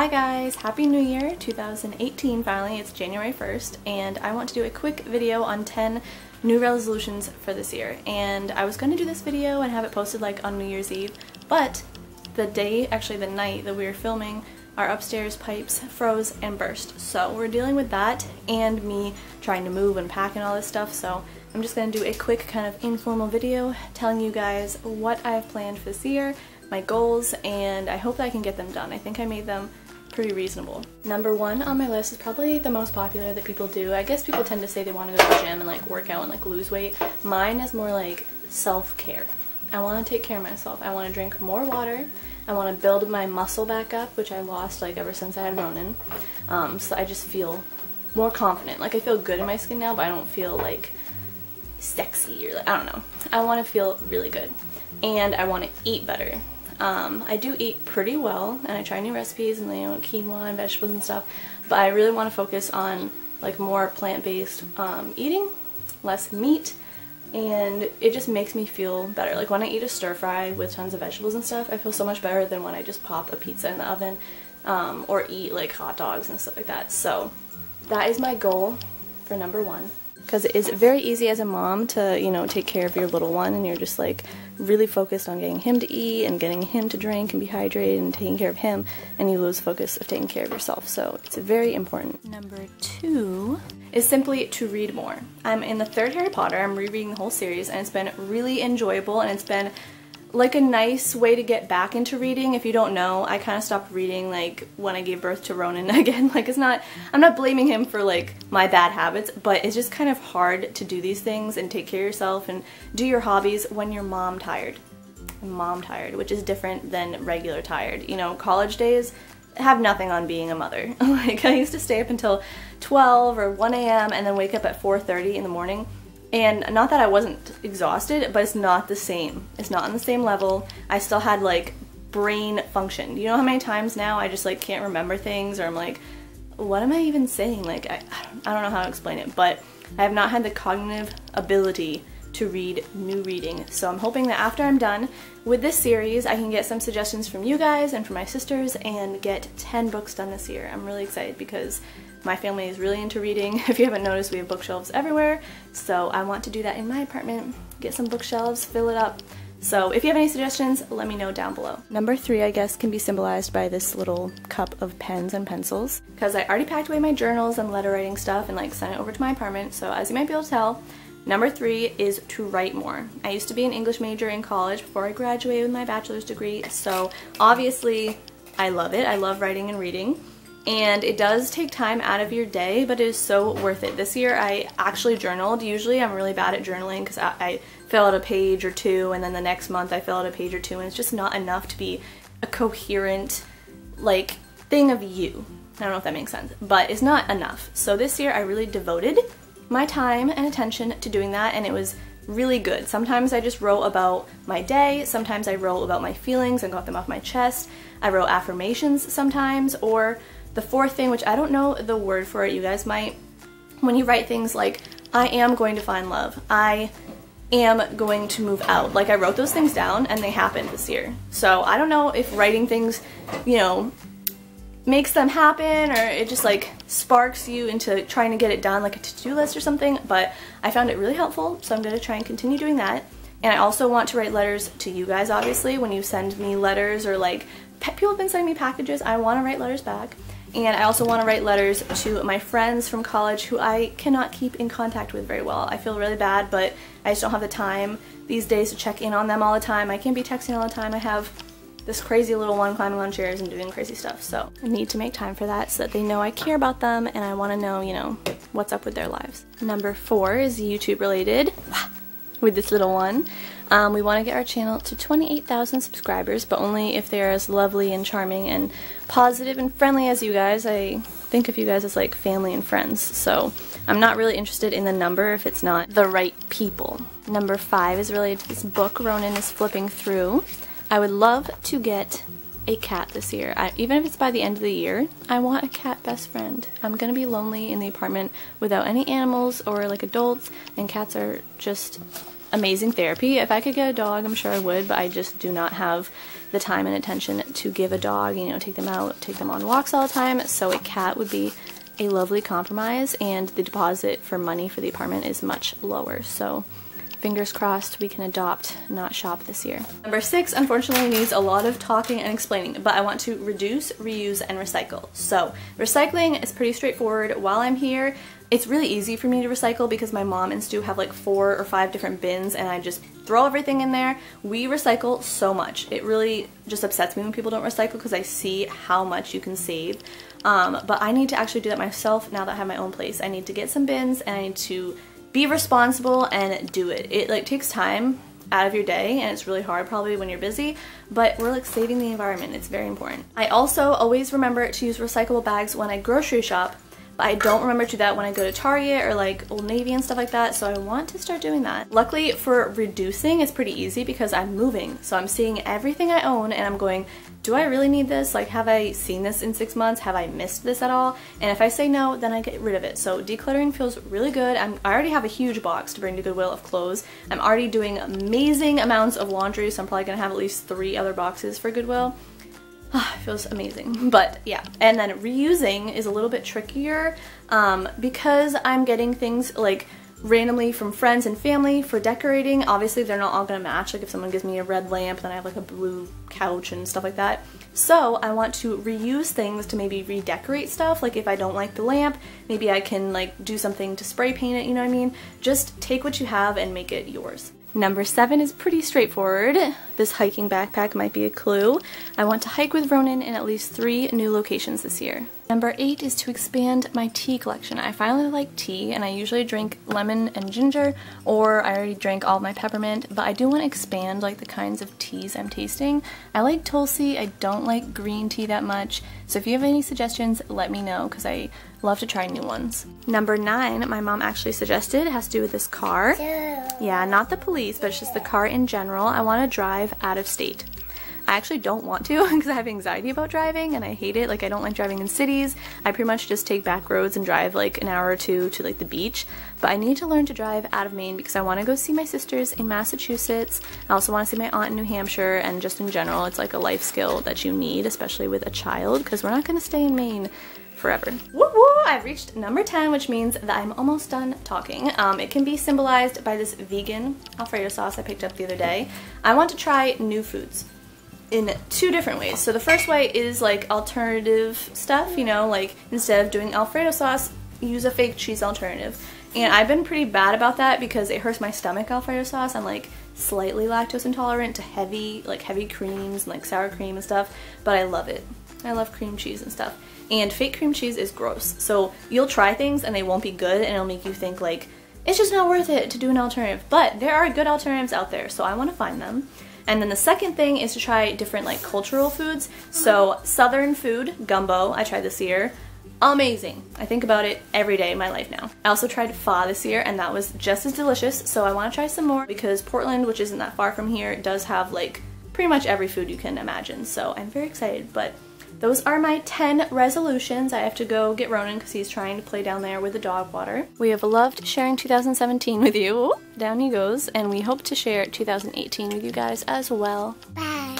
Hi guys, Happy New Year 2018 finally. It's January 1st and I want to do a quick video on 10 new resolutions for this year. And I was going to do this video and have it posted like on New Year's Eve, but the night that we were filming, our upstairs pipes froze and burst. So we're dealing with that and me trying to move and pack and all this stuff. So I'm just going to do a quick kind of informal video telling you guys what I have planned for this year, my goals, and I hope that I can get them done. I think I made them pretty reasonable. Number one on my list is probably the most popular that people do. I guess people tend to say they want to go to the gym and like work out and like lose weight. Mine is more like self-care. I want to take care of myself. I want to drink more water. I want to build my muscle back up, which I lost like ever since I had Ronan. So I just feel more confident. Like I feel good in my skin now, but I don't feel like sexy or like, I don't know. I want to feel really good. And I want to eat better. I do eat pretty well, and I try new recipes and quinoa and vegetables and stuff, but I really want to focus on like more plant-based eating, less meat, and it just makes me feel better. Like when I eat a stir fry with tons of vegetables and stuff, I feel so much better than when I just pop a pizza in the oven or eat like hot dogs and stuff like that. So that is my goal for number one. Because it is very easy as a mom to, take care of your little one, and you're just like really focused on getting him to eat and getting him to drink and be hydrated and taking care of him, and you lose focus of taking care of yourself. So it's very important. Number two is simply to read more. I'm in the third Harry Potter. I'm rereading the whole series, and it's been really enjoyable, and it's been like a nice way to get back into reading. If you don't know, I kind of stopped reading like when I gave birth to Ronan again. Like I'm not blaming him for like my bad habits, but it's just kind of hard to do these things and take care of yourself and do your hobbies when you're mom tired, which is different than regular tired. College days have nothing on being a mother. Like I used to stay up until 12 or 1 a.m. and then wake up at 4:30 in the morning. And not that I wasn't exhausted, but it's not the same. It's not on the same level. I still had like brain function. You know how many times now I just like can't remember things, or I'm like, what am I even saying? Like I don't know how to explain it, but I have not had the cognitive ability to read new reading. So I'm hoping that after I'm done with this series, I can get some suggestions from you guys and from my sisters and get 10 books done this year. I'm really excited because my family is really into reading. If you haven't noticed, we have bookshelves everywhere, so I want to do that in my apartment, get some bookshelves, fill it up. So if you have any suggestions, let me know down below. Number three, I guess, can be symbolized by this little cup of pens and pencils, because I already packed away my journals and letter writing stuff and like sent it over to my apartment. So as you might be able to tell, number three is to write more. I used to be an English major in college before I graduated with my bachelor's degree, so obviously I love it. I love writing and reading. And it does take time out of your day, but it is so worth it. This year I actually journaled. Usually I'm really bad at journaling because I fill out a page or two, and then the next month I fill out a page or two, and it's just not enough to be a coherent like thing of you. I don't know if that makes sense, but it's not enough. So this year I really devoted my time and attention to doing that, and it was really good. Sometimes I just wrote about my day, sometimes I wrote about my feelings and got them off my chest. I wrote affirmations sometimes, or the fourth thing, which I don't know the word for it, you guys might, when you write things like, I am going to find love, I am going to move out. Like I wrote those things down and they happened this year. So I don't know if writing things, makes them happen, or it just like sparks you into trying to get it done, like a to-do list or something, but I found it really helpful, so I'm going to try and continue doing that. And I also want to write letters to you guys, obviously. When you send me letters, or like people have been sending me packages, I want to write letters back. And I also want to write letters to my friends from college who I cannot keep in contact with very well. I feel really bad, but I just don't have the time these days to check in on them all the time. I can't be texting all the time. I have this crazy little one climbing on chairs and doing crazy stuff, so I need to make time for that so that they know I care about them and I want to know, what's up with their lives. Number four is YouTube related with this little one. We want to get our channel to 28,000 subscribers, but only if they're as lovely and charming and positive and friendly as you guys. I think of you guys as like family and friends, so I'm not really interested in the number if it's not the right people. Number five is related to this book Ronan is flipping through. I would love to get a cat this year. Even if it's by the end of the year, I want a cat best friend. I'm gonna be lonely in the apartment without any animals or like adults, and cats are just amazing therapy. If I could get a dog, I'm sure I would, but I just do not have the time and attention to give a dog, you know, take them out, take them on walks all the time. So a cat would be a lovely compromise, and the deposit for money for the apartment is much lower. So fingers crossed we can adopt, not shop this year. Number 6, unfortunately, needs a lot of talking and explaining, but I want to reduce, reuse, and recycle. So recycling is pretty straightforward. While I'm here, it's really easy for me to recycle because my mom and Stu have like 4 or 5 different bins, and I just throw everything in there. We recycle so much. It really just upsets me when people don't recycle because I see how much you can save. But I need to actually do that myself now that I have my own place. I need to get some bins, and I need to be responsible and do it. It like takes time out of your day, and it's really hard probably when you're busy, but we're like saving the environment. It's very important. I also always remember to use recyclable bags when I grocery shop, but I don't remember to do that when I go to Target or like Old Navy and stuff like that, so I want to start doing that. Luckily for reducing, it's pretty easy because I'm moving, so I'm seeing everything I own and I'm going, do I really need this? Like, have I seen this in 6 months? Have I missed this at all? And if I say no, then I get rid of it. So decluttering feels really good. I already have a huge box to bring to Goodwill of clothes. I'm already doing amazing amounts of laundry, so I'm probably gonna have at least 3 other boxes for Goodwill. It feels amazing. But yeah, and then reusing is a little bit trickier because I'm getting things like randomly from friends and family for decorating. Obviously they're not all gonna match. Like if someone gives me a red lamp, then I have like a blue couch and stuff like that. So I want to reuse things to maybe redecorate stuff. Like if I don't like the lamp, maybe I can like do something to spray paint it, you know what I mean? Just take what you have and make it yours. Number 7 is pretty straightforward. This hiking backpack might be a clue. I want to hike with Ronan in at least 3 new locations this year. Number 8 is to expand my tea collection. I finally like tea, and I usually drink lemon and ginger, or I already drank all of my peppermint, but I do want to expand like the kinds of teas I'm tasting. I like Tulsi, I don't like green tea that much, so if you have any suggestions, let me know because I love to try new ones. Number 9, my mom actually suggested, has to do with this car. Yeah, not the police, but it's just the car in general. I want to drive out of state. I actually don't want to because I have anxiety about driving and I hate it. Like I don't like driving in cities. I pretty much just take back roads and drive like an hour or 2 to like the beach. But I need to learn to drive out of Maine because I want to go see my sisters in Massachusetts. I also want to see my aunt in New Hampshire, and just in general it's like a life skill that you need, especially with a child, because we're not going to stay in Maine forever. Woo woo! I've reached number 10, which means that I'm almost done talking. It can be symbolized by this vegan Alfredo sauce I picked up the other day. I want to try new foods in 2 different ways. So the first way is like alternative stuff, you know, like instead of doing Alfredo sauce, use a fake cheese alternative. And I've been pretty bad about that because it hurts my stomach, Alfredo sauce. I'm like slightly lactose intolerant to heavy creams and like sour cream and stuff, but I love it. I love cream cheese and stuff. And fake cream cheese is gross. So you'll try things and they won't be good, and it'll make you think like, it's just not worth it to do an alternative. But there are good alternatives out there, so I want to find them. And then the second thing is to try different like cultural foods. So southern food, gumbo, I tried this year. Amazing. I think about it every day in my life now. I also tried pho this year, and that was just as delicious, so I want to try some more because Portland, which isn't that far from here, does have like pretty much every food you can imagine, so I'm very excited. But those are my 10 resolutions. I have to go get Ronan because he's trying to play down there with the dog water. We have loved sharing 2017 with you. Down he goes, and we hope to share 2018 with you guys as well. Bye.